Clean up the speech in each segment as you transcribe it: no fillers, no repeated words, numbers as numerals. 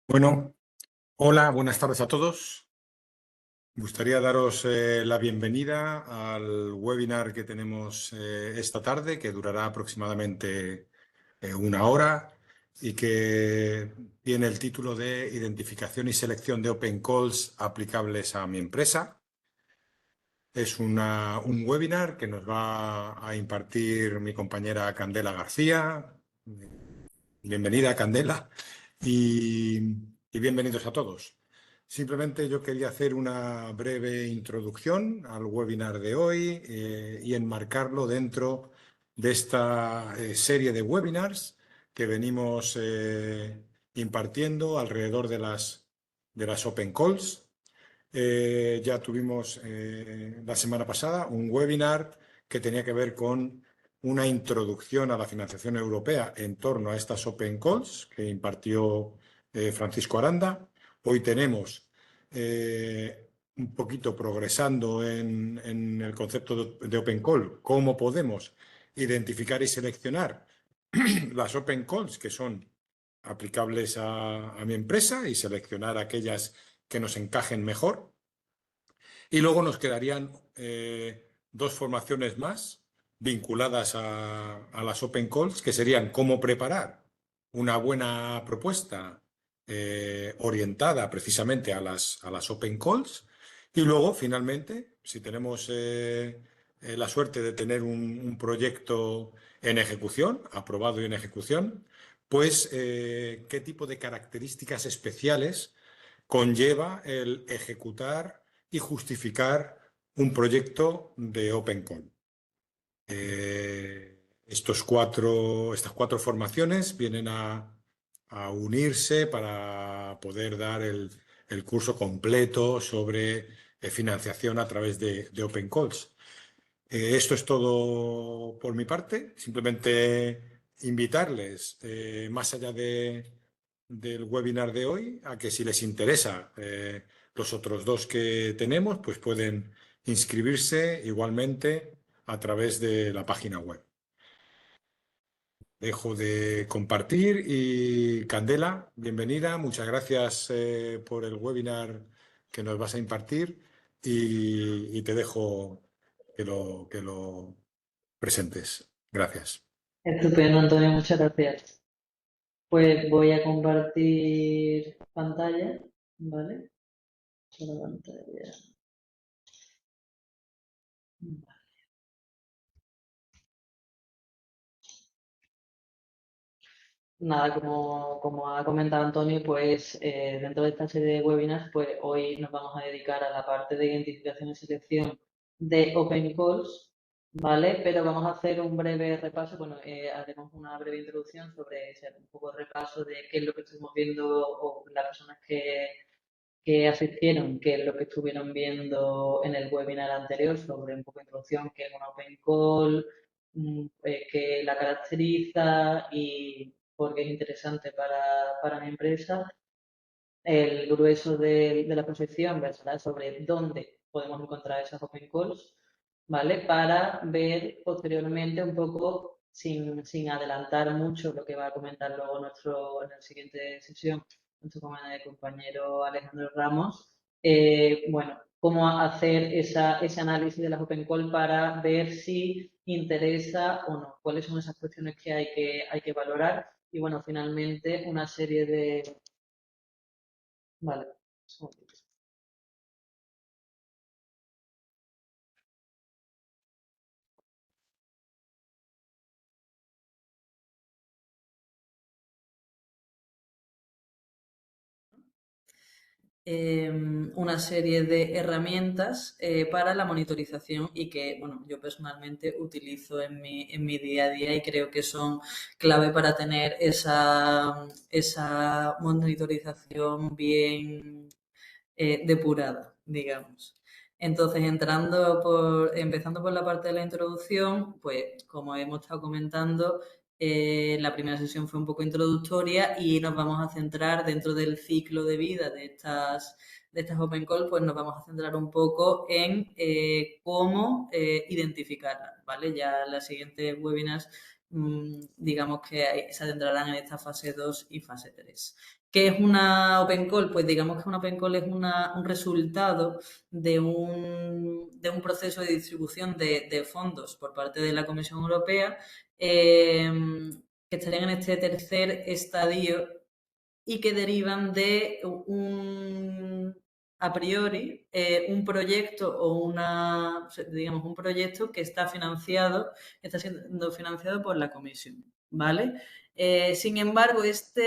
Bueno, hola, buenas tardes a todos. Me gustaría daros la bienvenida al webinar que tenemos esta tarde, que durará aproximadamente una hora y que tiene el título de Identificación y selección de Open Calls aplicables a mi empresa. Es un webinar que nos va a impartir mi compañera Candela García. Bienvenida, Candela, y, y bienvenidos a todos. Simplemente yo quería hacer una breve introducción al webinar de hoy y enmarcarlo dentro de esta serie de webinars que venimos impartiendo alrededor de las Open Calls. Ya tuvimos la semana pasada un webinar que tenía que ver con una introducción a la financiación europea en torno a estas Open Calls que impartió Francisco Aranda. Hoy tenemos un poquito progresando en el concepto de Open Call, cómo podemos identificar y seleccionar las Open Calls que son aplicables a mi empresa y seleccionar aquellas que nos encajen mejor. Y luego nos quedarían dos formaciones más vinculadas a las Open Calls, que serían cómo preparar una buena propuesta orientada precisamente a las Open Calls. Y luego, finalmente, si tenemos la suerte de tener un proyecto en ejecución, aprobado y en ejecución, pues qué tipo de características especiales conlleva el ejecutar y justificar un proyecto de Open Call. Estas cuatro formaciones vienen a unirse para poder dar el curso completo sobre financiación a través de Open Calls. Esto es todo por mi parte. Simplemente invitarles, más allá del webinar de hoy, a que si les interesa los otros dos que tenemos, pues pueden inscribirse igualmente a través de la página web. Dejo de compartir y Candela, bienvenida. Muchas gracias por el webinar que nos vas a impartir y te dejo que lo presentes. Gracias. Estupendo, Antonio, muchas gracias. Pues voy a compartir pantalla, ¿vale? Solo pantalla. Nada, como ha comentado Antonio, pues dentro de esta serie de webinars, pues hoy nos vamos a dedicar a la parte de identificación y selección de Open Calls, ¿vale? Pero vamos a hacer un breve repaso, bueno, haremos una breve introducción sobre un poco de repaso de qué es lo que estuvimos viendo o las personas que asistieron, que es lo que estuvieron viendo en el webinar anterior sobre un poco de introducción, qué es una Open Call, qué la caracteriza y por qué es interesante para mi empresa. El grueso de la prospección versará sobre dónde podemos encontrar esas Open Calls, ¿vale? Para ver posteriormente un poco, sin adelantar mucho lo que va a comentar luego en la siguiente sesión, nuestro compañero Alejandro Ramos, bueno, cómo hacer ese análisis de las Open Call para ver si interesa o no, cuáles son esas cuestiones que hay que valorar y, bueno, finalmente una serie de... Vale. Una serie de herramientas para la monitorización y que, bueno, yo personalmente utilizo en mi día a día y creo que son clave para tener esa monitorización bien depurada, digamos. Entonces, empezando por la parte de la introducción, pues como hemos estado comentando, la primera sesión fue un poco introductoria y nos vamos a centrar dentro del ciclo de vida de estas Open Call, pues nos vamos a centrar un poco en cómo identificarlas, ¿vale? Ya las siguientes webinars digamos que se adentrarán en esta fase 2 y fase 3. ¿Qué es una open call? Pues digamos que una open call es un resultado de un proceso de distribución de fondos por parte de la Comisión Europea, que estarían en este tercer estadio y que derivan de a priori, un proyecto o digamos, un proyecto que está siendo financiado por la Comisión, ¿vale? Sin embargo, esta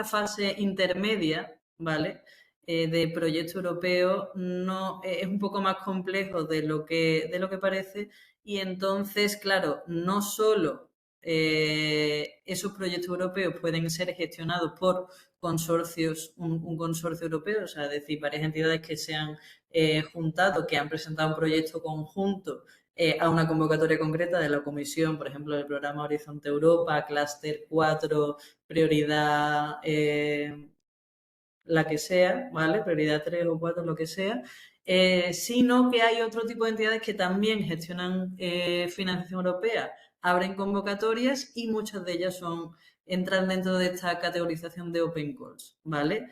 fase intermedia, ¿vale? De proyecto europeo no es un poco más complejo de lo que parece, y entonces, claro, no solo esos proyectos europeos pueden ser gestionados por consorcios, un consorcio europeo, o sea, es decir, varias entidades que se han juntado, que han presentado un proyecto conjunto a una convocatoria concreta de la Comisión, por ejemplo, el programa Horizonte Europa, Cluster 4, prioridad la que sea, ¿vale? Prioridad 3 o 4, lo que sea, sino que hay otro tipo de entidades que también gestionan financiación europea, abren convocatorias y muchas de ellas entran dentro de esta categorización de open calls, ¿vale?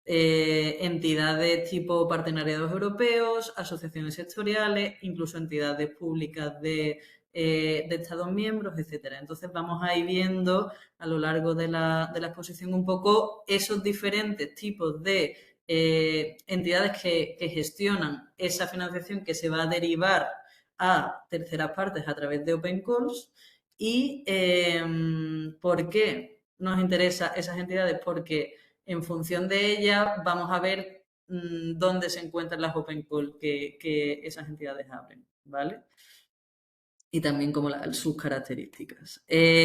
Entidades tipo partenariados europeos, asociaciones sectoriales, incluso entidades públicas de Estados miembros, etcétera. Entonces vamos a ir viendo a lo largo de la exposición un poco esos diferentes tipos de entidades que gestionan esa financiación que se va a derivar a terceras partes a través de open calls. ¿Y por qué nos interesan esas entidades? Porque en función de ella vamos a ver dónde se encuentran las open call que esas entidades abren, ¿vale? Y también como sus características.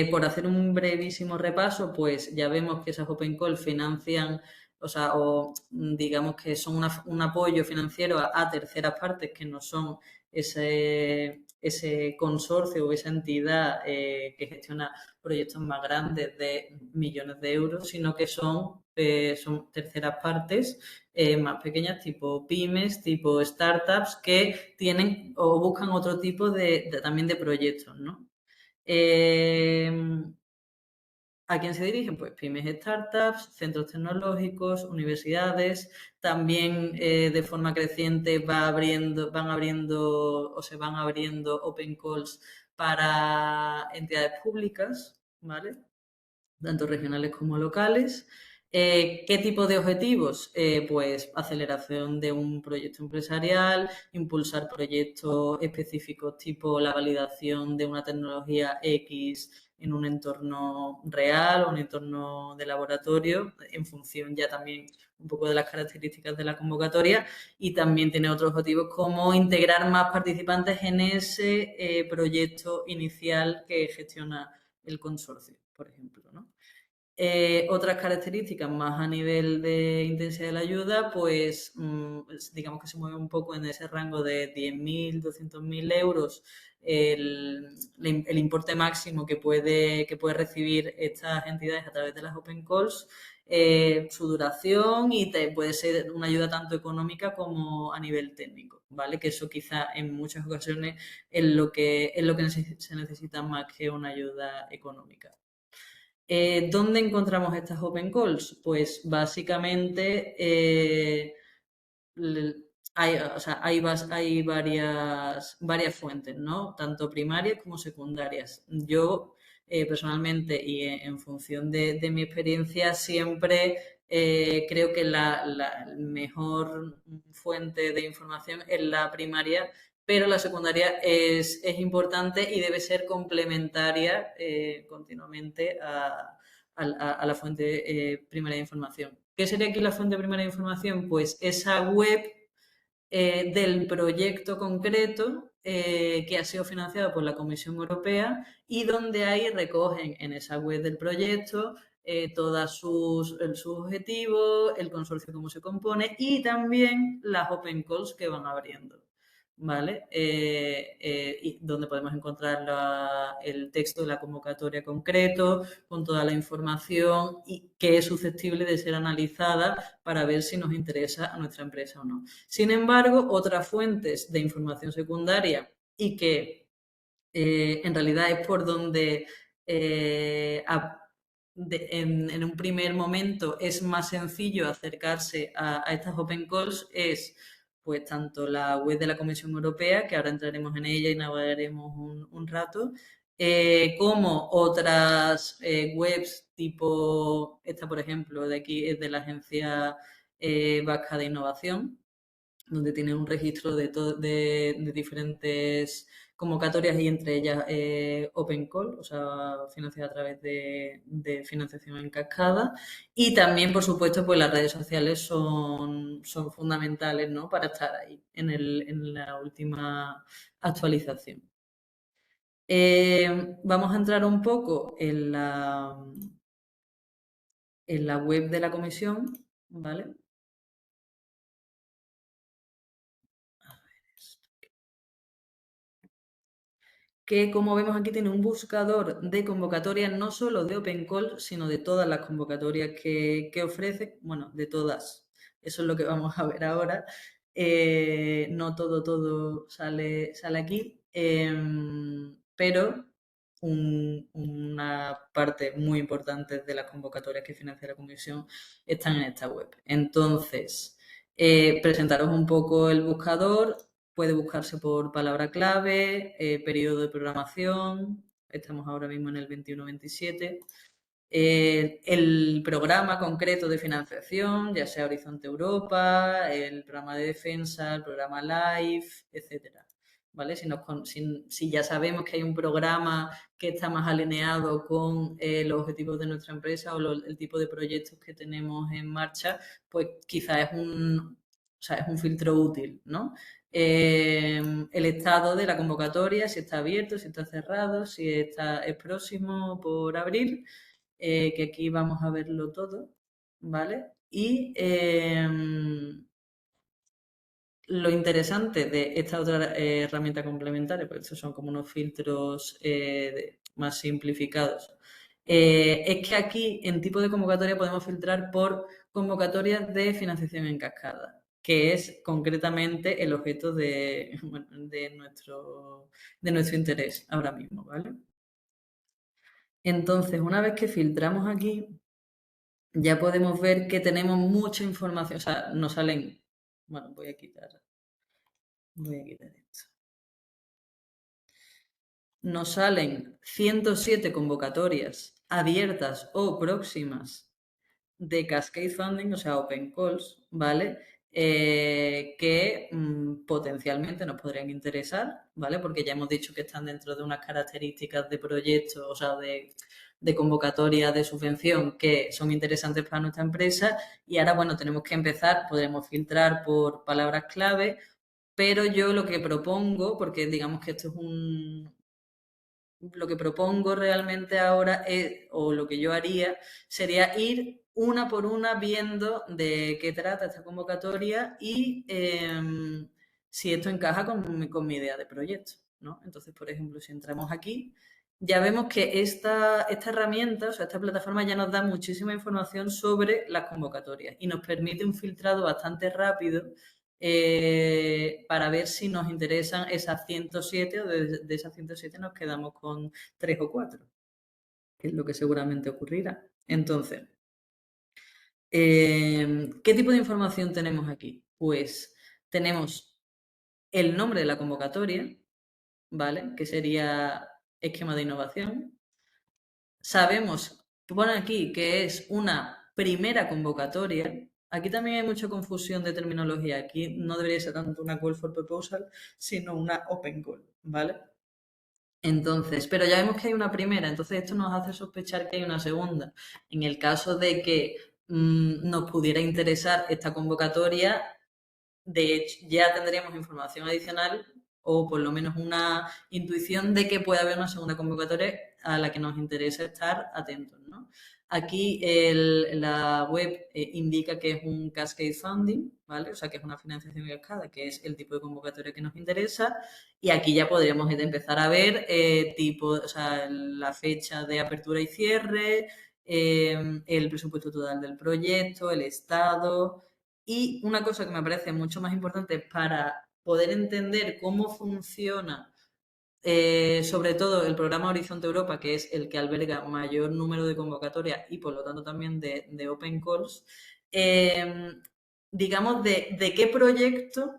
Por hacer un brevísimo repaso, pues ya vemos que esas open call financian, o sea, digamos que son un apoyo financiero a terceras partes que no son ese consorcio o esa entidad que gestiona proyectos más grandes de millones de euros, sino que son terceras partes más pequeñas, tipo pymes, tipo startups, que tienen o buscan otro tipo también de proyectos, ¿no? ¿A quién se dirigen? Pues pymes, startups, centros tecnológicos, universidades. También de forma creciente van abriendo o se van abriendo open calls para entidades públicas, ¿vale? Tanto regionales como locales. ¿Qué tipo de objetivos? Pues aceleración de un proyecto empresarial, impulsar proyectos específicos tipo la validación de una tecnología X en un entorno real o un entorno de laboratorio, en función ya también un poco de las características de la convocatoria, y también tiene otros objetivos como integrar más participantes en ese proyecto inicial que gestiona el consorcio, por ejemplo, ¿no? Otras características más a nivel de intensidad de la ayuda, pues digamos que se mueve un poco en ese rango de 10.000, 200.000 euros el importe máximo que puede recibir estas entidades a través de las open calls, su duración, y puede ser una ayuda tanto económica como a nivel técnico, ¿vale? Que eso quizá en muchas ocasiones es lo que se necesita más que una ayuda económica. ¿Dónde encontramos estas open calls? Pues básicamente hay varias fuentes, ¿no? Tanto primarias como secundarias. Yo personalmente y en función de mi experiencia siempre creo que la mejor fuente de información es la primaria, pero la secundaria es importante y debe ser complementaria continuamente a la fuente primaria de información. ¿Qué sería aquí la fuente primaria de información? Pues esa web del proyecto concreto que ha sido financiado por la Comisión Europea, y donde ahí recogen en esa web del proyecto todos sus objetivos, el consorcio cómo se compone y también las open calls que van abriendo. ¿Vale? Y donde podemos encontrar el texto de la convocatoria concreto, con toda la información y que es susceptible de ser analizada para ver si nos interesa a nuestra empresa o no. Sin embargo, otras fuentes de información secundaria y que en realidad es por donde en un primer momento es más sencillo acercarse a estas open calls es pues tanto la web de la Comisión Europea, que ahora entraremos en ella y navegaremos un rato, como otras webs tipo esta, por ejemplo, de aquí es de la Agencia Vasca de Innovación, donde tiene un registro de diferentes convocatorias y entre ellas Open Call, o sea, financiada a través de financiación en cascada. Y también, por supuesto, pues las redes sociales son fundamentales, ¿no? Para estar ahí en la última actualización. Vamos a entrar un poco en la web de la comisión, ¿vale? Que como vemos aquí tiene un buscador de convocatorias no solo de Open Call, sino de todas las convocatorias que ofrece, bueno, de todas. Eso es lo que vamos a ver ahora. No todo sale aquí, pero una parte muy importante de las convocatorias que financia la Comisión están en esta web. Entonces, presentaros un poco el buscador. Puede buscarse por palabra clave, periodo de programación, estamos ahora mismo en el 21-27, el programa concreto de financiación, ya sea Horizonte Europa, el programa de defensa, el programa LIFE, etcétera. ¿Vale? Si ya sabemos que hay un programa que está más alineado con los objetivos de nuestra empresa o el tipo de proyectos que tenemos en marcha, pues quizás es un filtro útil, ¿no? El estado de la convocatoria, si está abierto, si está cerrado, si es próximo por abrir, que aquí vamos a verlo todo, ¿vale? Y lo interesante de esta otra herramienta complementaria, pues estos son como unos filtros más simplificados, es que aquí en tipo de convocatoria podemos filtrar por convocatorias de financiación en cascada, que es concretamente el objeto bueno, de nuestro interés ahora mismo, ¿vale? Entonces, una vez que filtramos aquí, ya podemos ver que tenemos mucha información, o sea, nos salen, bueno, voy a quitar esto. Nos salen 107 convocatorias abiertas o próximas de Cascade Funding, o sea, Open Calls, ¿vale? Que potencialmente nos podrían interesar, ¿vale? Porque ya hemos dicho que están dentro de unas características de proyecto, o sea, de convocatoria de subvención que son interesantes para nuestra empresa. Y ahora, bueno, tenemos que empezar, podremos filtrar por palabras clave, pero yo lo que propongo, porque digamos que esto es lo que propongo realmente ahora es, o lo que yo haría, sería ir una por una viendo de qué trata esta convocatoria y si esto encaja con mi idea de proyecto, ¿no? Entonces, por ejemplo, si entramos aquí, ya vemos que esta herramienta, o sea, esta plataforma ya nos da muchísima información sobre las convocatorias y nos permite un filtrado bastante rápido para ver si nos interesan esas 107 o de esas 107 nos quedamos con 3 o 4, que es lo que seguramente ocurrirá. Entonces, ¿qué tipo de información tenemos aquí? Pues tenemos el nombre de la convocatoria, ¿vale? Que sería esquema de innovación. Sabemos, pone aquí que es una primera convocatoria. Aquí también hay mucha confusión de terminología. Aquí no debería ser tanto una call for proposal, sino una open call, ¿vale? Entonces, pero ya vemos que hay una primera, entonces esto nos hace sospechar que hay una segunda. En el caso de que nos pudiera interesar esta convocatoria, de hecho, ya tendríamos información adicional o por lo menos una intuición de que puede haber una segunda convocatoria a la que nos interesa estar atentos, ¿no? Aquí la web indica que es un cascade funding, ¿vale? O sea, que es una financiación cascada, que es el tipo de convocatoria que nos interesa. Y aquí ya podríamos empezar a ver o sea, la fecha de apertura y cierre, el presupuesto total del proyecto, el estado. Y una cosa que me parece mucho más importante para poder entender cómo funciona sobre todo el programa Horizonte Europa, que es el que alberga mayor número de convocatorias y por lo tanto también de Open Calls, digamos, de qué proyecto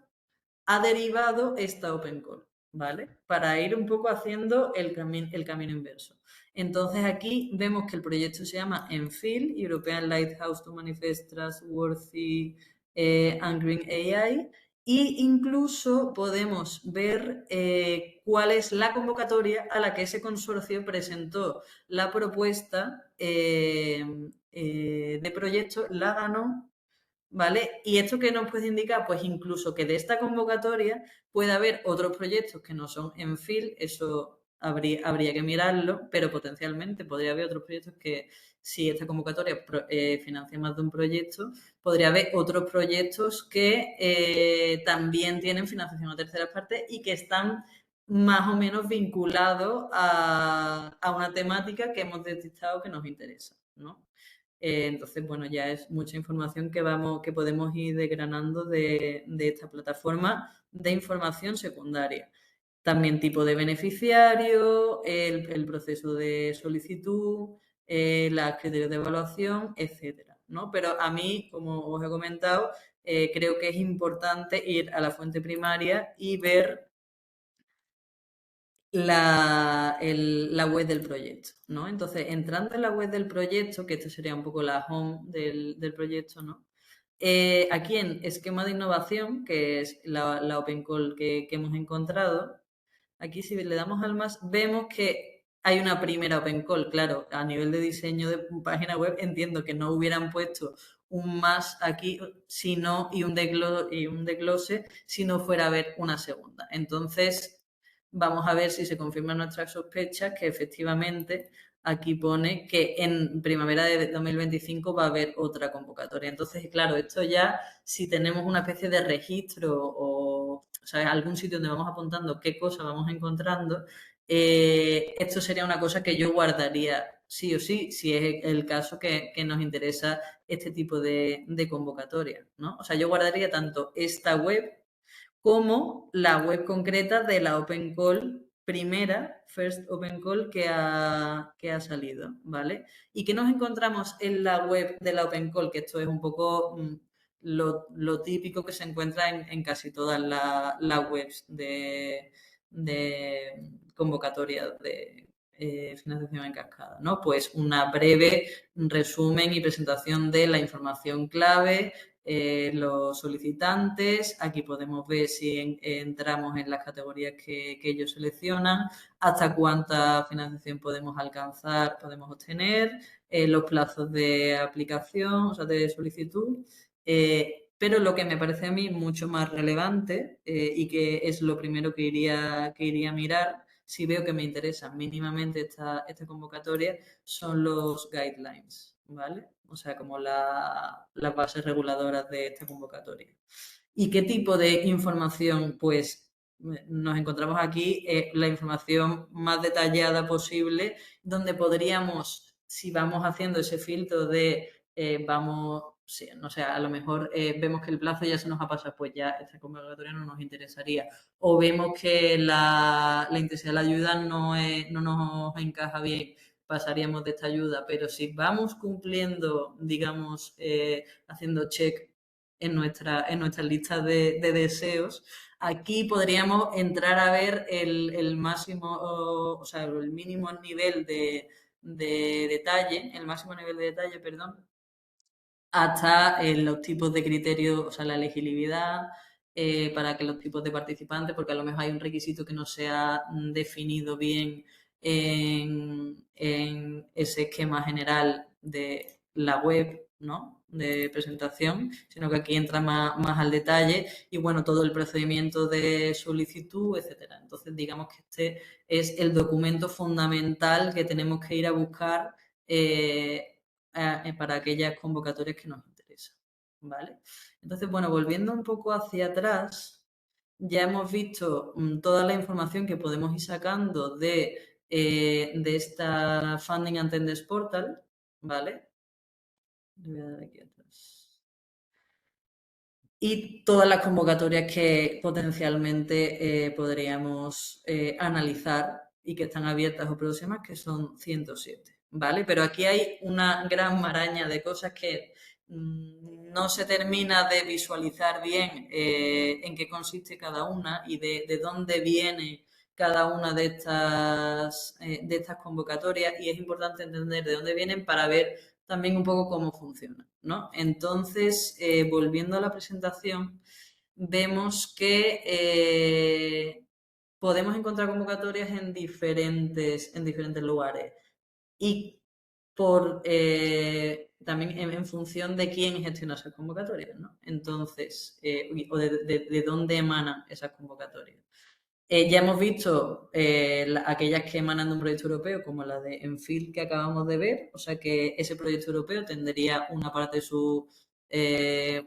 ha derivado esta Open Call, ¿vale? Para ir un poco haciendo el camino inverso. Entonces aquí vemos que el proyecto se llama ENFIL, European Lighthouse to Manifest Trustworthy and Green AI, y incluso podemos ver cuál es la convocatoria a la que ese consorcio presentó la propuesta de proyecto, la ganó. ¿Vale? ¿Y esto qué nos puede indicar? Pues incluso que de esta convocatoria puede haber otros proyectos que no son en FIL, eso habría que mirarlo, pero potencialmente podría haber otros proyectos que, si esta convocatoria financia más de un proyecto, podría haber otros proyectos que también tienen financiación a terceras partes y que están más o menos vinculados a una temática que hemos detectado que nos interesa, ¿no? Entonces, bueno, ya es mucha información que podemos ir desgranando de esta plataforma de información secundaria. También tipo de beneficiario, el proceso de solicitud, los criterios de evaluación, etcétera, ¿no? Pero a mí, como os he comentado, creo que es importante ir a la fuente primaria y ver la web del proyecto, ¿no? Entonces, entrando en la web del proyecto, que esto sería un poco la home del proyecto, ¿no? Aquí en esquema de innovación, que es la Open Call que hemos encontrado, aquí si le damos al más, vemos que hay una primera Open Call. Claro, a nivel de diseño de página web entiendo que no hubieran puesto un más aquí sino, y un desglose si no fuera a haber una segunda. Entonces, vamos a ver si se confirman nuestras sospechas, que efectivamente aquí pone que en primavera de 2025 va a haber otra convocatoria. Entonces, claro, esto ya, si tenemos una especie de registro o sea, algún sitio donde vamos apuntando qué cosas vamos encontrando, esto sería una cosa que yo guardaría sí o sí, si es el caso que nos interesa este tipo de convocatoria, ¿no? O sea, yo guardaría tanto esta web como la web concreta de la Open Call primera, First Open Call que ha salido, ¿vale? ¿Y qué nos encontramos en la web de la Open Call? Que esto es un poco lo típico que se encuentra en casi todas las webs de convocatoria de financiación en cascada, ¿no? Pues una breve resumen y presentación de la información clave, los solicitantes, aquí podemos ver si entramos en las categorías que ellos seleccionan, hasta cuánta financiación podemos alcanzar, podemos obtener, los plazos de aplicación, o sea, de solicitud. Pero lo que me parece a mí mucho más relevante y que es lo primero que iría a mirar, si veo que me interesa mínimamente esta convocatoria, son los guidelines, ¿vale? O sea, como las bases reguladoras de esta convocatoria. ¿Y qué tipo de información? Pues nos encontramos aquí la información más detallada posible, donde podríamos, si vamos haciendo ese filtro de vamos, sí, no sé, a lo mejor vemos que el plazo ya se nos ha pasado, pues ya esta convocatoria no nos interesaría. O vemos que la intensidad de la ayuda no nos encaja bien, pasaríamos de esta ayuda. Pero si vamos cumpliendo, digamos, haciendo check en nuestra lista de deseos, aquí podríamos entrar a ver el máximo, o sea, el mínimo nivel de detalle, el máximo nivel de detalle, perdón, hasta los tipos de criterios, o sea, la elegibilidad, para que los tipos de participantes, porque a lo mejor hay un requisito que no se ha definido bien en ese esquema general de la web, ¿no? De presentación, sino que aquí entra más al detalle y bueno, todo el procedimiento de solicitud, etcétera. Entonces, digamos que este es el documento fundamental que tenemos que ir a buscar para aquellas convocatorias que nos interesan, ¿vale? Entonces, bueno, volviendo un poco hacia atrás, ya hemos visto toda la información que podemos ir sacando de esta Funding and Tenders Portal, ¿vale? Le voy a dar aquí atrás. y todas las convocatorias que potencialmente podríamos analizar y que están abiertas o próximas, que son 107, ¿vale? Pero aquí hay una gran maraña de cosas que no se termina de visualizar bien en qué consiste cada una y de dónde viene cada una de estas convocatorias, y es importante entender de dónde vienen para ver también un poco cómo funciona, ¿no? Entonces, volviendo a la presentación, vemos que podemos encontrar convocatorias en diferentes lugares y también en función de quién gestiona esas convocatorias, ¿no? Entonces, o de dónde emanan esas convocatorias. Ya hemos visto aquellas que emanan de un proyecto europeo, como la de Enfil que acabamos de ver, o sea que ese proyecto europeo tendría una parte de su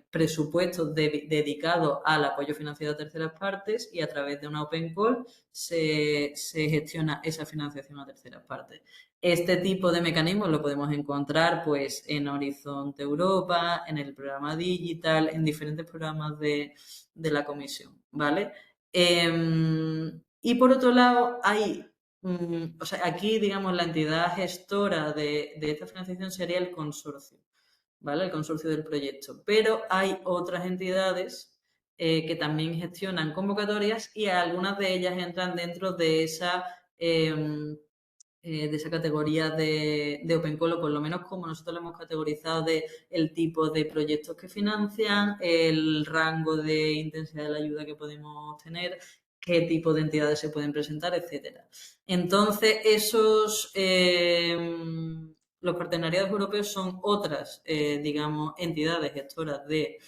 presupuesto dedicado al apoyo financiero a terceras partes, y a través de una Open Call se gestiona esa financiación a terceras partes. Este tipo de mecanismos lo podemos encontrar pues en Horizonte Europa, en el programa Digital, en diferentes programas de la Comisión, ¿vale? Y por otro lado, o sea, aquí, digamos, la entidad gestora de esta financiación sería el consorcio, ¿vale? El consorcio del proyecto. Pero hay otras entidades que también gestionan convocatorias, y algunas de ellas entran dentro de esa categoría de Open Call, o por lo menos como nosotros lo hemos categorizado, de el tipo de proyectos que financian, el rango de intensidad de la ayuda que podemos tener, qué tipo de entidades se pueden presentar, etcétera. Entonces, los partenariados europeos son otras, digamos, entidades gestoras de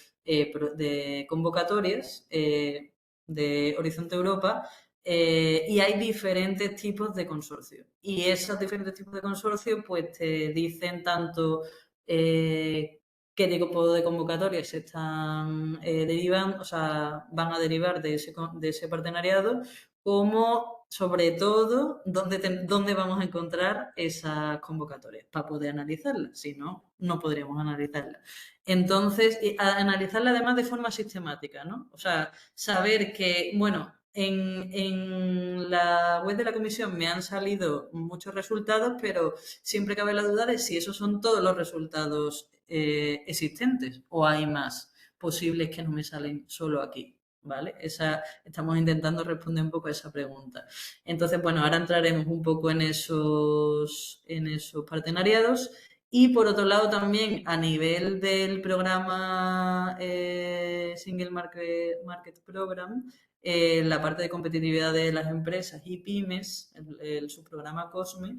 convocatorias de Horizonte Europa, y hay diferentes tipos de consorcios. Y esos diferentes tipos de consorcios pues te dicen tanto qué tipo de convocatorias se están derivando, o sea, van a derivar de ese partenariado, como sobre todo dónde vamos a encontrar esas convocatorias para poder analizarlas. Si no, no podríamos analizarlas. Entonces, analizarla además de forma sistemática, ¿no? O sea, saber que, bueno, en la web de la comisión me han salido muchos resultados, pero siempre cabe la duda de si esos son todos los resultados existentes, o hay más posibles que no me salen solo aquí, ¿vale? Estamos intentando responder un poco a esa pregunta. Entonces, bueno, ahora entraremos un poco en esos partenariados. Y por otro lado, también a nivel del programa Single Market Program, la parte de competitividad de las empresas y pymes, el subprograma COSME,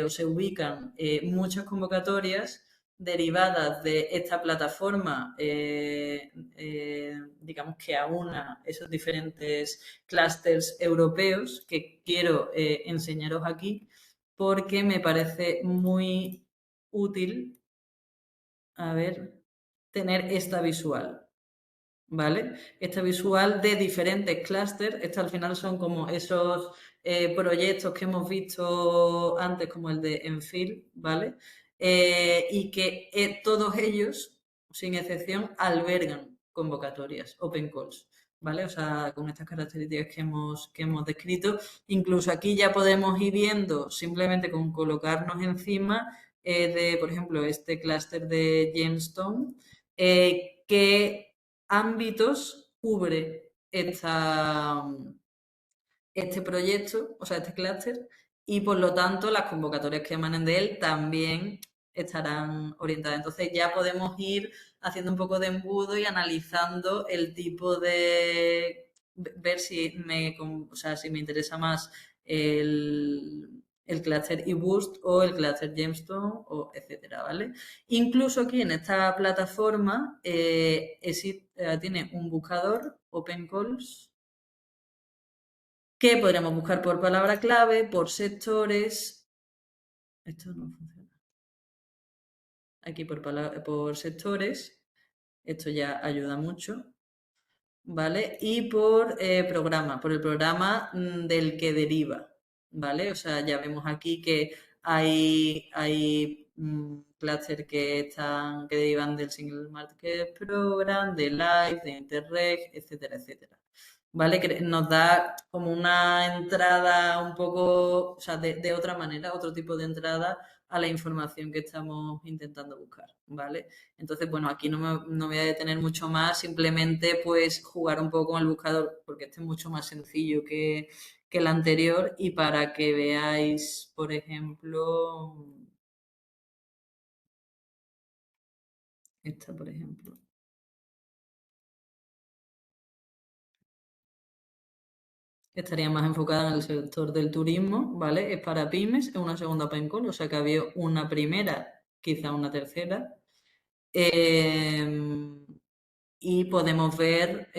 o se ubican muchas convocatorias derivadas de esta plataforma, digamos, que aúna esos diferentes clústeres europeos, que quiero enseñaros aquí porque me parece muy útil, a ver, tener esta visual, ¿vale? Esta visual de diferentes clústeres. Estas al final son como esos proyectos que hemos visto antes, como el de Enfil, ¿vale? Y que todos ellos, sin excepción, albergan convocatorias, open calls, ¿vale? O sea, con estas características que hemos descrito. Incluso aquí ya podemos ir viendo, simplemente con colocarnos encima por ejemplo, este clúster de Gemstone, que ámbitos cubre este proyecto, o sea, este clúster, y por lo tanto las convocatorias que emanen de él también estarán orientadas. Entonces ya podemos ir haciendo un poco de embudo y analizando el tipo ver si me interesa más el clúster eBoost o el clúster Gemstone, o etcétera, ¿vale? Incluso aquí en esta plataforma tiene un buscador, Open Calls, que podríamos buscar por palabra clave, por sectores. Esto no funciona. Aquí por sectores. Esto ya ayuda mucho. ¿Vale? Y por programa, por el programa del que deriva, ¿vale? O sea, ya vemos aquí que hay clúster que derivan del Single Market Program, de LIFE, de Interreg, etcétera, etcétera. ¿Vale? Que nos da como una entrada un poco, o sea, de otra manera, otro tipo de entrada a la información que estamos intentando buscar, ¿vale? Entonces, bueno, aquí no me voy a detener mucho más, simplemente pues jugar un poco con el buscador, porque este es mucho más sencillo que el anterior, y para que veáis, por ejemplo, esta, por ejemplo. Estaría más enfocada en el sector del turismo, ¿vale? Es para pymes, es una segunda open call, o sea que había una primera, quizá una tercera. Y podemos ver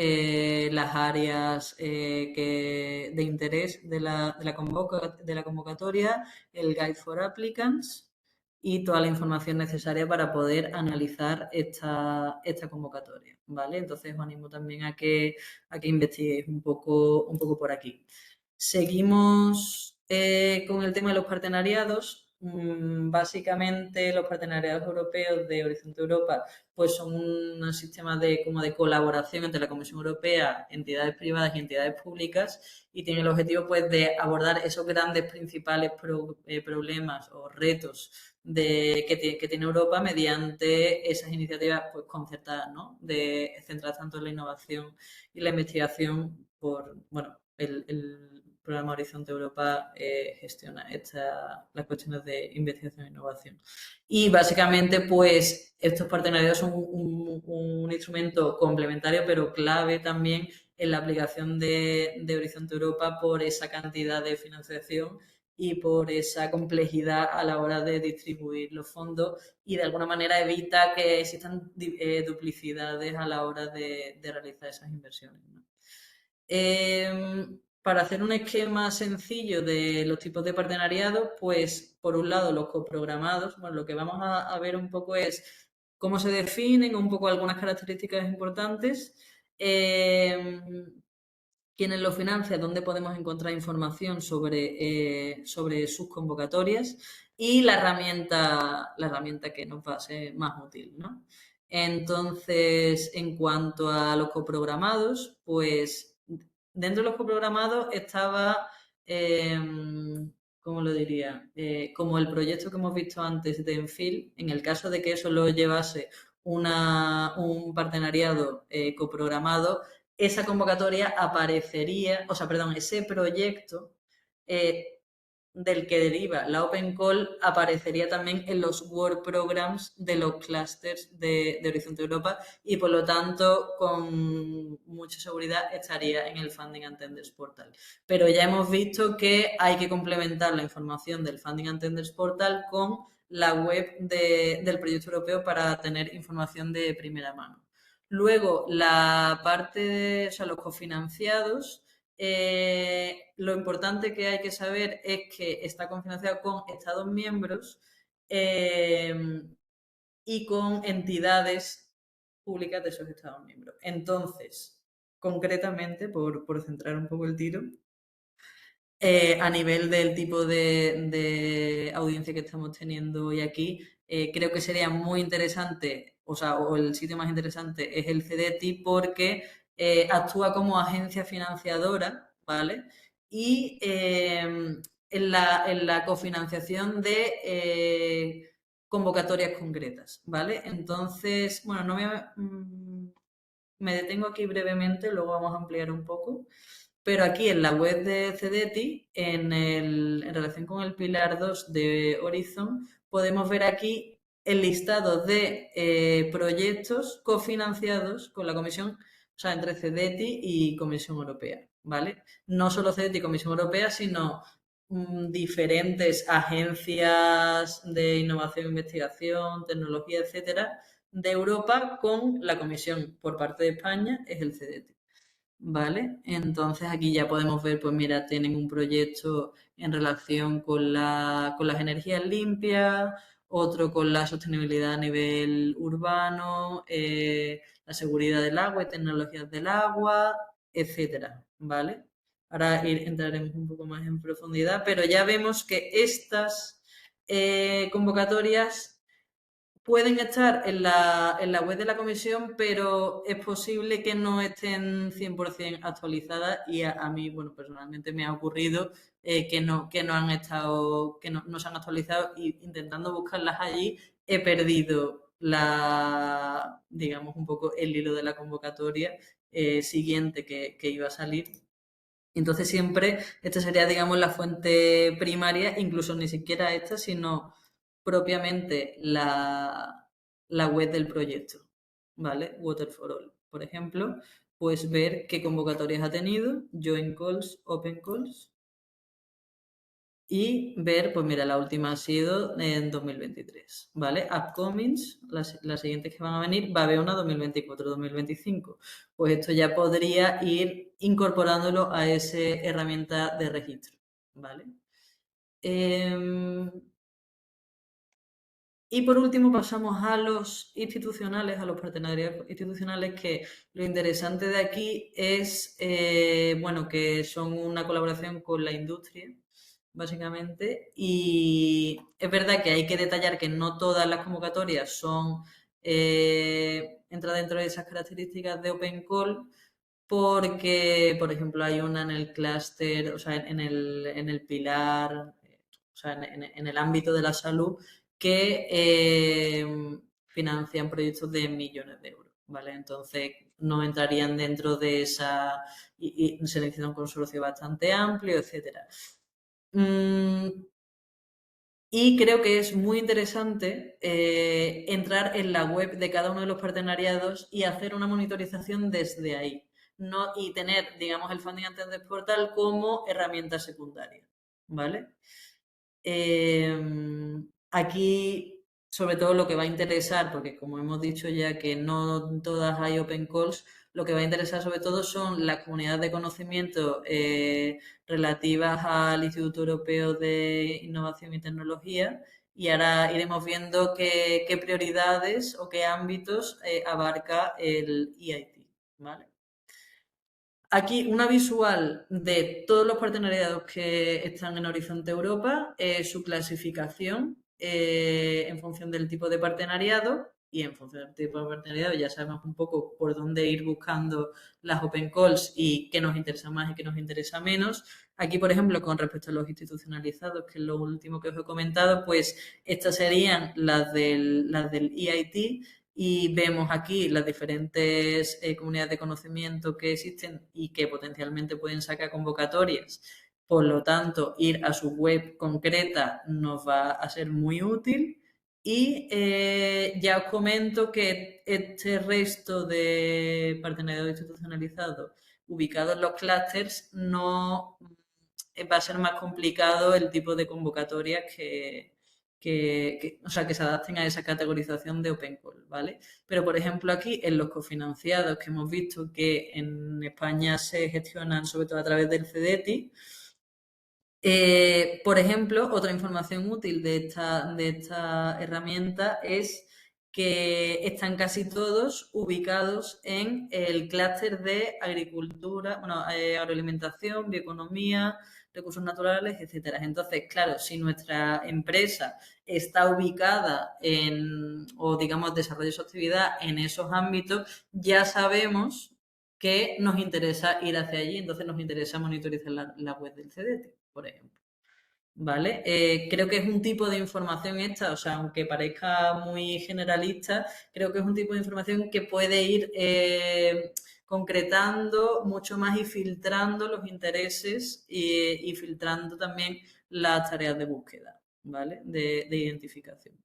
las áreas de interés de la convocatoria, el Guide for Applicants y toda la información necesaria para poder analizar esta convocatoria, ¿vale? Entonces os animo también a que investiguéis un poco por aquí. Seguimos con el tema de los partenariados. Básicamente los partenariados europeos de Horizonte Europa pues son un sistema como de colaboración entre la Comisión Europea, entidades privadas y entidades públicas, y tiene el objetivo pues de abordar esos grandes principales problemas o retos que tiene Europa mediante esas iniciativas pues concertadas, ¿no? Centradas tanto en la innovación y la investigación bueno, el programa Horizonte Europa gestiona las cuestiones de investigación e innovación. Y básicamente, pues, estos partenariados son un instrumento complementario, pero clave también en la aplicación de Horizonte Europa por esa cantidad de financiación y por esa complejidad a la hora de distribuir los fondos, y de alguna manera evita que existan duplicidades a la hora de realizar esas inversiones, ¿no? Para hacer un esquema sencillo de los tipos de partenariados, pues por un lado los coprogramados, bueno, lo que vamos a ver un poco es cómo se definen, un poco algunas características importantes, quiénes lo financian, dónde podemos encontrar información sobre sus convocatorias y la herramienta que nos va a ser más útil, ¿no? Entonces, en cuanto a los coprogramados, pues dentro de los coprogramados estaba, ¿cómo lo diría? Como el proyecto que hemos visto antes de Enfil, en el caso de que eso lo llevase un partenariado coprogramado, esa convocatoria aparecería, o sea, perdón, ese proyecto del que deriva la Open Call aparecería también en los Work Programs de los clústeres de Horizonte Europa, y por lo tanto con mucha seguridad estaría en el Funding and Tenders Portal. Pero ya hemos visto que hay que complementar la información del Funding and Tenders Portal con la web del proyecto europeo para tener información de primera mano. Luego, la parte o sea, los cofinanciados. Lo importante que hay que saber es que está cofinanciado con Estados miembros y con entidades públicas de esos Estados miembros. Entonces, concretamente, por centrar un poco el tiro, a nivel del tipo de audiencia que estamos teniendo hoy aquí, creo que sería muy interesante, o el sitio más interesante es el CDTI, porque actúa como agencia financiadora, ¿vale? Y en la cofinanciación de convocatorias concretas, ¿vale? Entonces, bueno, me detengo aquí brevemente, luego vamos a ampliar un poco. Pero aquí en la web de CDTI, en relación con el pilar 2 de Horizon, podemos ver aquí el listado de proyectos cofinanciados con la Comisión, o sea, entre CDTI y Comisión Europea, ¿vale? No solo CDTI y Comisión Europea, sino diferentes agencias de innovación, investigación, tecnología, etcétera, de Europa con la Comisión. Por parte de España es el CDTI. ¿Vale? Entonces aquí ya podemos ver, pues mira, tienen un proyecto en relación con las energías limpias, otro con la sostenibilidad a nivel urbano, la seguridad del agua y tecnologías del agua, etcétera, ¿vale? Ahora entraremos un poco más en profundidad, pero ya vemos que estas convocatorias pueden estar en la web de la comisión, pero es posible que no estén 100% actualizadas y a mí, bueno, personalmente me ha ocurrido que no han estado, que no se han actualizado y intentando buscarlas allí he perdido digamos, un poco el hilo de la convocatoria siguiente que iba a salir. Entonces siempre esta sería, digamos, la fuente primaria, incluso ni siquiera esta, sino propiamente la web del proyecto, ¿vale? Water for All, por ejemplo, pues ver qué convocatorias ha tenido, join calls, open calls, y ver, pues mira, la última ha sido en 2023, ¿vale? Upcomings, las siguientes que van a venir, va a haber una 2024-2025. Pues esto ya podría ir incorporándolo a esa herramienta de registro, ¿vale? Y por último pasamos a los institucionales, a los partenariados institucionales, que lo interesante de aquí es, bueno, que son una colaboración con la industria, básicamente, y es verdad que hay que detallar que no todas las convocatorias son, entra dentro de esas características de Open Call, porque, por ejemplo, hay una en el clúster, o sea, en el pilar, o sea, en el ámbito de la salud, que financian proyectos de millones de euros, ¿vale? Entonces, no entrarían dentro de esa, y se necesita un consorcio bastante amplio, etcétera. Y creo que es muy interesante entrar en la web de cada uno de los partenariados y hacer una monitorización desde ahí. No, y tener, digamos, el Funding Attendance Portal como herramienta secundaria, ¿vale? Aquí, sobre todo, lo que va a interesar, porque como hemos dicho ya que no todas hay open calls, lo que va a interesar sobre todo son las comunidades de conocimiento relativas al Instituto Europeo de Innovación y Tecnología, y ahora iremos viendo qué prioridades o qué ámbitos abarca el EIT, ¿vale? Aquí una visual de todos los partenariados que están en Horizonte Europa, su clasificación en función del tipo de partenariado, y en función del tipo de partenariado ya sabemos un poco por dónde ir buscando las open calls y qué nos interesa más y qué nos interesa menos. Aquí, por ejemplo, con respecto a los institucionalizados, que es lo último que os he comentado, pues estas serían las del EIT, y vemos aquí las diferentes comunidades de conocimiento que existen y que potencialmente pueden sacar convocatorias. Por lo tanto, ir a su web concreta nos va a ser muy útil. Y ya os comento que este resto de partenariado institucionalizado ubicados en los clústeres no va a ser más complicado el tipo de convocatorias o sea, que se adapten a esa categorización de Open Call, ¿vale? Pero, por ejemplo, aquí en los cofinanciados, que hemos visto que en España se gestionan sobre todo a través del CDTI, por ejemplo, otra información útil de esta herramienta es que están casi todos ubicados en el clúster de agricultura, bueno, agroalimentación, bioeconomía, recursos naturales, etcétera. Entonces, claro, si nuestra empresa está ubicada o digamos, desarrolla su actividad en esos ámbitos, ya sabemos que nos interesa ir hacia allí, entonces nos interesa monitorizar la web del CDT, por ejemplo. ¿Vale? Creo que es un tipo de información esta, o sea, aunque parezca muy generalista, creo que es un tipo de información que puede ir concretando mucho más y filtrando los intereses y filtrando también las tareas de búsqueda, ¿vale? De identificación.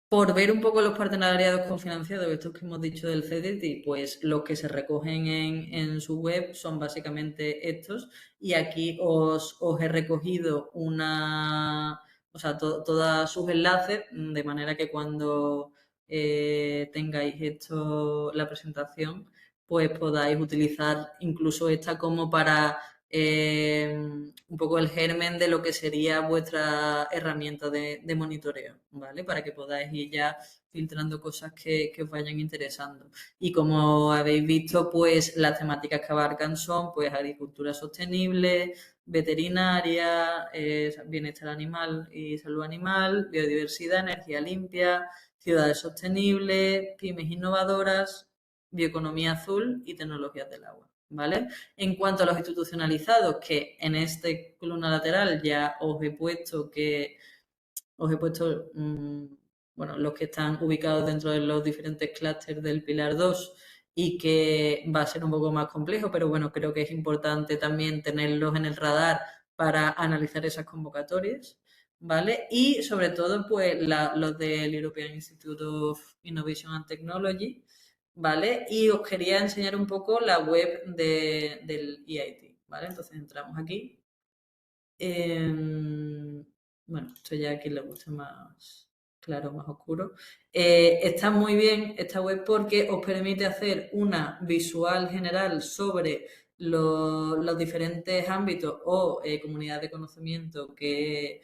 Por ver un poco los partenariados cofinanciados, estos que hemos dicho del CDTI, pues los que se recogen en su web son básicamente estos, y aquí os he recogido o sea, todos sus enlaces, de manera que cuando tengáis la presentación, pues podáis utilizar incluso esta como para un poco el germen de lo que sería vuestra herramienta de monitoreo, ¿vale? Para que podáis ir ya filtrando cosas que os vayan interesando. Y como habéis visto, pues las temáticas que abarcan son pues agricultura sostenible, veterinaria, bienestar animal y salud animal, biodiversidad, energía limpia, ciudades sostenibles, pymes innovadoras, bioeconomía azul y tecnologías del agua, ¿vale? En cuanto a los institucionalizados, que en este columna lateral ya os he puesto bueno, los que están ubicados dentro de los diferentes clústeres del Pilar 2 y que va a ser un poco más complejo, pero bueno, creo que es importante también tenerlos en el radar para analizar esas convocatorias, ¿vale? Y sobre todo, pues los del European Institute of Innovation and Technology, ¿vale? Y os quería enseñar un poco la web del EIT, ¿vale? Entonces entramos aquí. Bueno, esto ya aquí le gusta más claro, más oscuro. Está muy bien esta web porque os permite hacer una visual general sobre los diferentes ámbitos o comunidades de conocimiento de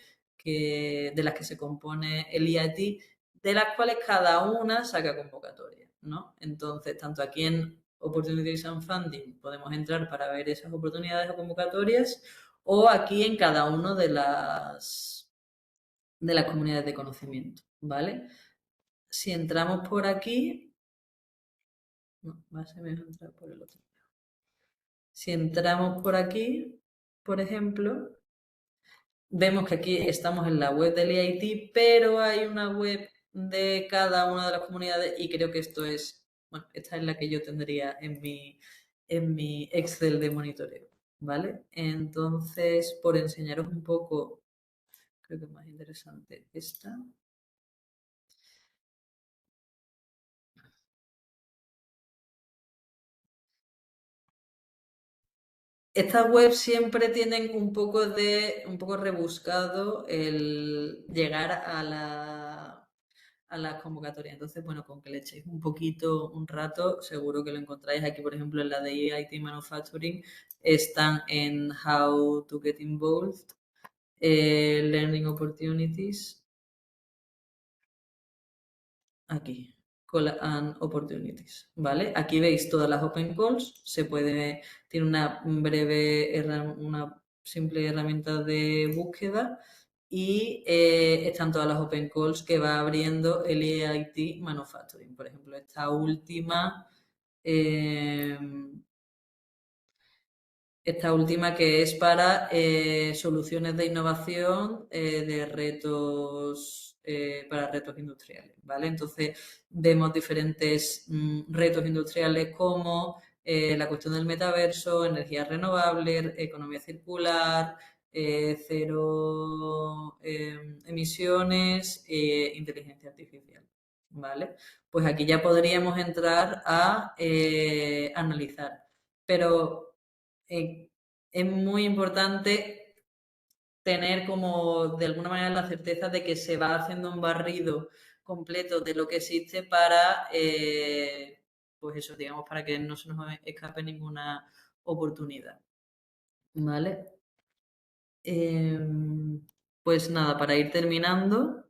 las que se compone el EIT, de las cuales cada una saca convocatoria, ¿no? Entonces, tanto aquí en Opportunities and Funding podemos entrar para ver esas oportunidades o convocatorias, o aquí en cada una de las comunidades de conocimiento, ¿vale? Si entramos por aquí, no, va a ser mejor entrar por el otro. Si entramos por aquí, por ejemplo, vemos que aquí estamos en la web del EIT, pero hay una web de cada una de las comunidades y creo que esto es, bueno, esta es la que yo tendría en mi Excel de monitoreo, ¿vale? Entonces, por enseñaros un poco, creo que es más interesante esta. Estas webs siempre tienen un poco rebuscado el llegar a las convocatorias. Entonces, bueno, con que le echéis un rato, seguro que lo encontráis. Aquí, por ejemplo, en la de EIT Manufacturing, están en How to Get Involved, Learning Opportunities, aquí, Call and Opportunities, ¿vale? Aquí veis todas las open calls, tiene una simple herramienta de búsqueda y están todas las open calls que va abriendo el EIT Manufacturing. Por ejemplo, esta última que es para soluciones de innovación para retos industriales, ¿vale? Entonces, vemos diferentes retos industriales como la cuestión del metaverso, energías renovables, economía circular, cero emisiones, inteligencia artificial, ¿vale? Pues aquí ya podríamos entrar a analizar. Pero es muy importante tener como de alguna manera la certeza de que se va haciendo un barrido completo de lo que existe para, pues eso, digamos, para que no se nos escape ninguna oportunidad. ¿Vale? Pues nada, para ir terminando,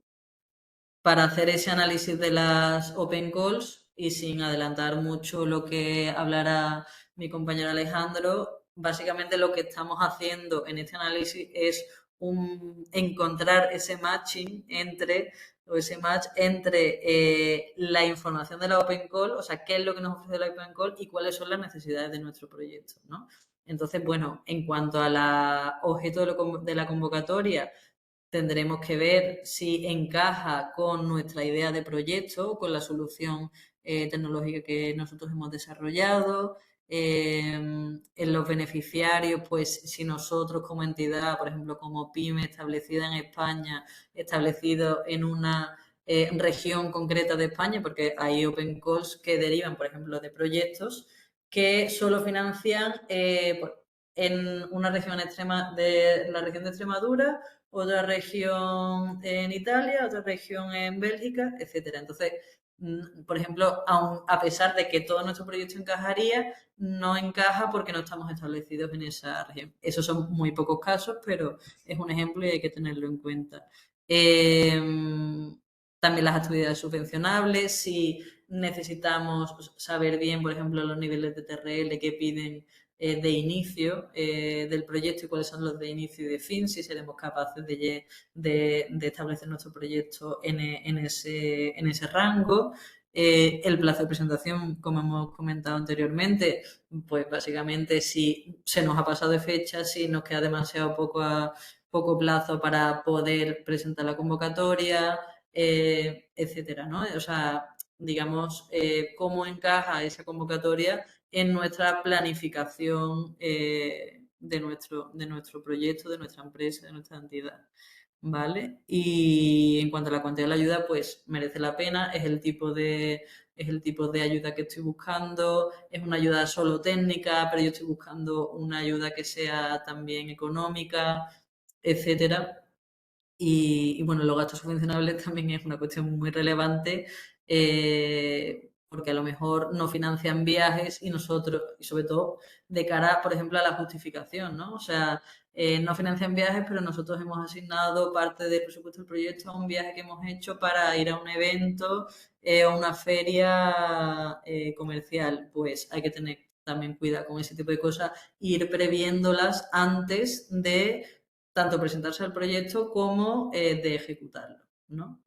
para hacer ese análisis de las open calls y sin adelantar mucho lo que hablará mi compañero Alejandro, básicamente lo que estamos haciendo en este análisis es encontrar ese matching entre la información de la open call, o sea, qué es lo que nos ofrece la open call y cuáles son las necesidades de nuestro proyecto, ¿no? Entonces, bueno, en cuanto al objeto de la convocatoria, tendremos que ver si encaja con nuestra idea de proyecto, con la solución tecnológica que nosotros hemos desarrollado. En los beneficiarios, pues si nosotros como entidad, por ejemplo, como PYME establecida en España, establecido en una región concreta de España, porque hay open calls que derivan, por ejemplo, de proyectos que solo financian en una región extrema de la región de Extremadura, otra región en Italia, otra región en Bélgica, etcétera. Entonces, por ejemplo, a pesar de que todo nuestro proyecto encajaría, no encaja porque no estamos establecidos en esa región. Esos son muy pocos casos, pero es un ejemplo y hay que tenerlo en cuenta. También las actividades subvencionables, si necesitamos saber bien, por ejemplo, los niveles de TRL que piden de inicio del proyecto y cuáles son los de inicio y de fin, si seremos capaces de establecer nuestro proyecto en ese rango. El plazo de presentación, como hemos comentado anteriormente, pues básicamente si se nos ha pasado de fecha, si nos queda demasiado poco plazo para poder presentar la convocatoria, etcétera, ¿no? O sea, digamos, cómo encaja esa convocatoria en nuestra planificación de nuestro proyecto, de nuestra empresa, de nuestra entidad. ¿Vale? Y en cuanto a la cuantía de la ayuda, pues merece la pena, es el tipo de ayuda que estoy buscando, es una ayuda solo técnica, pero yo estoy buscando una ayuda que sea también económica, etcétera. Y bueno, los gastos subvencionables también es una cuestión muy relevante porque a lo mejor no financian viajes y nosotros, y sobre todo de cara, por ejemplo, a la justificación, ¿no? O sea, no financian viajes, pero nosotros hemos asignado parte del presupuesto del proyecto a un viaje que hemos hecho para ir a un evento o una feria comercial. Pues hay que tener también cuidado con ese tipo de cosas, ir previéndolas antes de tanto presentarse al proyecto como de ejecutarlo, ¿no?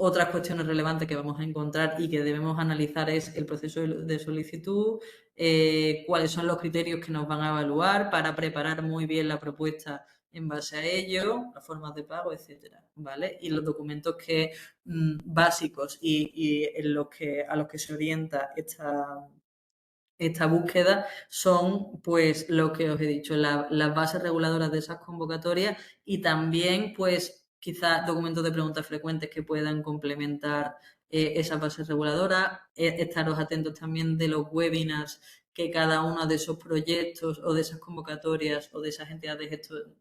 Otras cuestiones relevantes que vamos a encontrar y que debemos analizar es el proceso de solicitud, cuáles son los criterios que nos van a evaluar para preparar muy bien la propuesta en base a ello, las formas de pago, etcétera, ¿vale? Y los documentos básicos y a los que se orienta esta búsqueda son, pues, lo que os he dicho, las bases reguladoras de esas convocatorias y también, pues, quizás documentos de preguntas frecuentes que puedan complementar esas bases reguladoras. Estaros atentos también de los webinars que cada uno de esos proyectos o de esas convocatorias o de esas entidades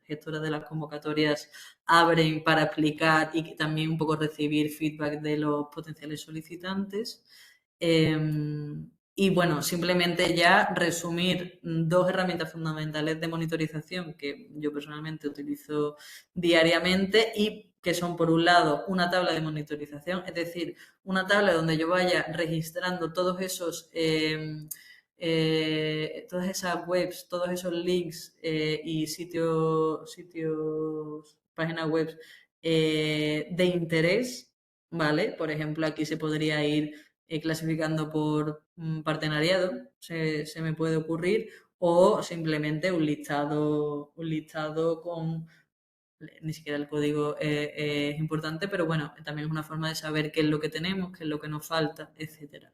gestoras de las convocatorias abren para explicar y también un poco recibir feedback de los potenciales solicitantes. Y bueno, simplemente ya resumir dos herramientas fundamentales de monitorización que yo personalmente utilizo diariamente y que son, por un lado, una tabla de monitorización, es decir, una tabla donde yo vaya registrando todas esas webs, todos esos links y páginas web de interés, ¿vale? Por ejemplo, aquí se podría ir clasificando por partenariado, se me puede ocurrir, o simplemente un listado con, ni siquiera el código es importante, pero bueno, también es una forma de saber qué es lo que tenemos, qué es lo que nos falta, etcétera.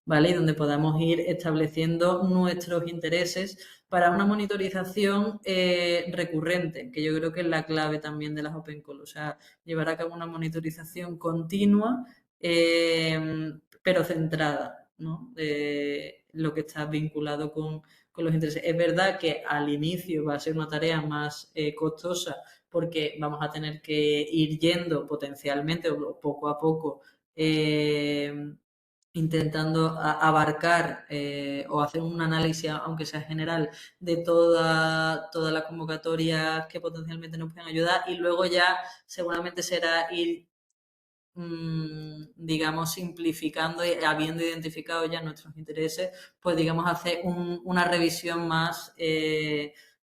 ¿Vale? Y donde podamos ir estableciendo nuestros intereses para una monitorización recurrente, que yo creo que es la clave también de las Open Calls, o sea, llevar a cabo una monitorización continua pero centrada, ¿no? Lo que está vinculado con los intereses. Es verdad que al inicio va a ser una tarea más costosa porque vamos a tener que ir yendo potencialmente o poco a poco intentando abarcar o hacer un análisis, aunque sea general, de todas las convocatorias que potencialmente nos pueden ayudar y luego ya seguramente será ir digamos, simplificando y habiendo identificado ya nuestros intereses, pues digamos, hacer una revisión más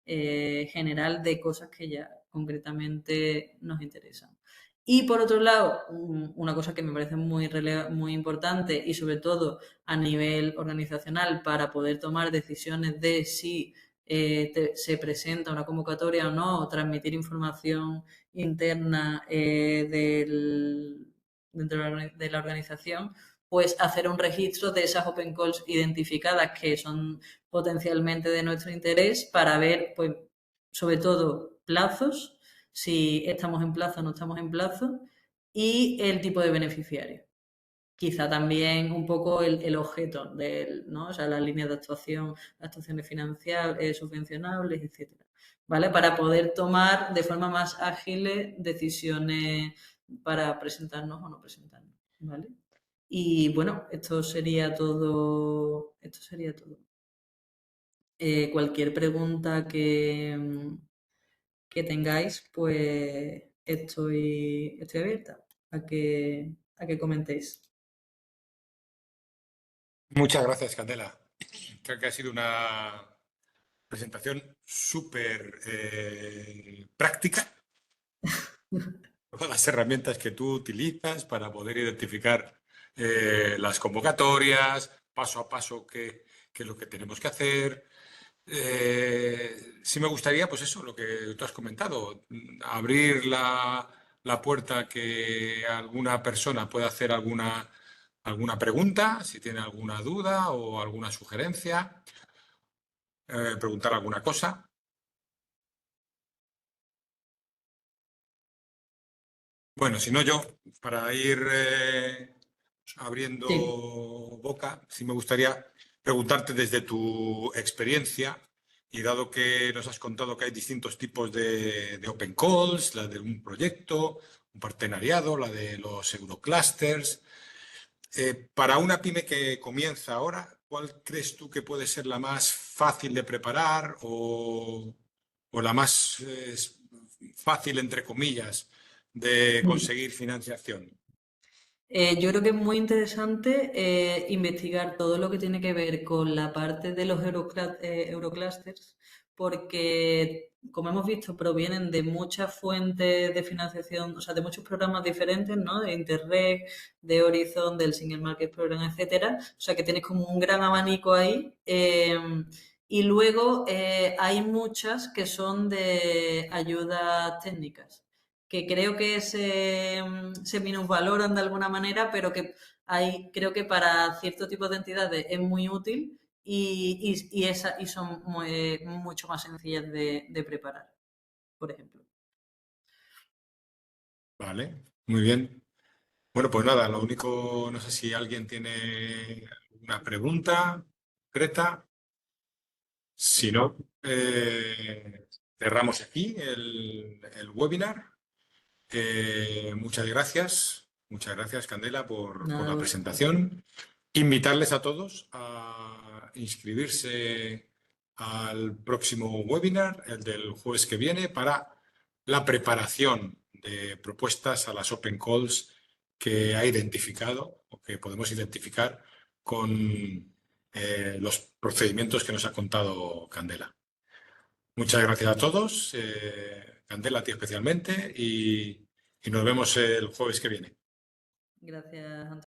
general de cosas que ya concretamente nos interesan. Y por otro lado, una cosa que me parece muy importante y sobre todo a nivel organizacional para poder tomar decisiones de si se presenta una convocatoria o no, o transmitir información interna dentro de la organización, pues hacer un registro de esas open calls identificadas que son potencialmente de nuestro interés para ver, pues, sobre todo plazos, si estamos en plazo o no estamos en plazo, y el tipo de beneficiario. Quizá también un poco el objeto ¿no? O sea, las líneas de actuación, las actuaciones financiables, subvencionables, etcétera. ¿Vale? Para poder tomar de forma más ágil decisiones para presentarnos o no presentarnos, ¿vale? Y bueno, esto sería todo. Cualquier pregunta que tengáis, pues estoy abierta a que comentéis. Muchas gracias, Candela. Creo que ha sido una presentación súper práctica. Todas las herramientas que tú utilizas para poder identificar las convocatorias, paso a paso qué es lo que tenemos que hacer. Sí me gustaría, pues eso, lo que tú has comentado, abrir la puerta que alguna persona pueda hacer alguna pregunta, si tiene alguna duda o alguna sugerencia, preguntar alguna cosa. Bueno, si no yo, para ir abriendo Sí. boca, sí me gustaría preguntarte desde tu experiencia y dado que nos has contado que hay distintos tipos de open calls, la de un proyecto, un partenariado, la de los euroclusters, para una pyme que comienza ahora, ¿cuál crees tú que puede ser la más fácil de preparar o la más fácil, entre comillas, de conseguir financiación? Yo creo que es muy interesante investigar todo lo que tiene que ver con la parte de los Euroclusters, porque, como hemos visto, provienen de muchas fuentes de financiación, o sea, de muchos programas diferentes, ¿no? De Interreg, de Horizon, del Single Market Program, etcétera. O sea, que tienes como un gran abanico ahí. Y luego hay muchas que son de ayudas técnicas que creo que se minusvaloran de alguna manera, pero que creo que para cierto tipo de entidades es muy útil y son mucho más sencillas de preparar, por ejemplo. Vale, muy bien. Bueno, pues nada, lo único, no sé si alguien tiene una pregunta concreta. Si no, cerramos aquí el webinar. Muchas gracias, Candela, por la Nada, presentación. Invitarles a todos a inscribirse al próximo webinar, el del jueves que viene, para la preparación de propuestas a las open calls que ha identificado o que podemos identificar con los procedimientos que nos ha contado Candela. Muchas gracias a todos, Candela a ti especialmente, y nos vemos el jueves que viene. gracias, Antonio.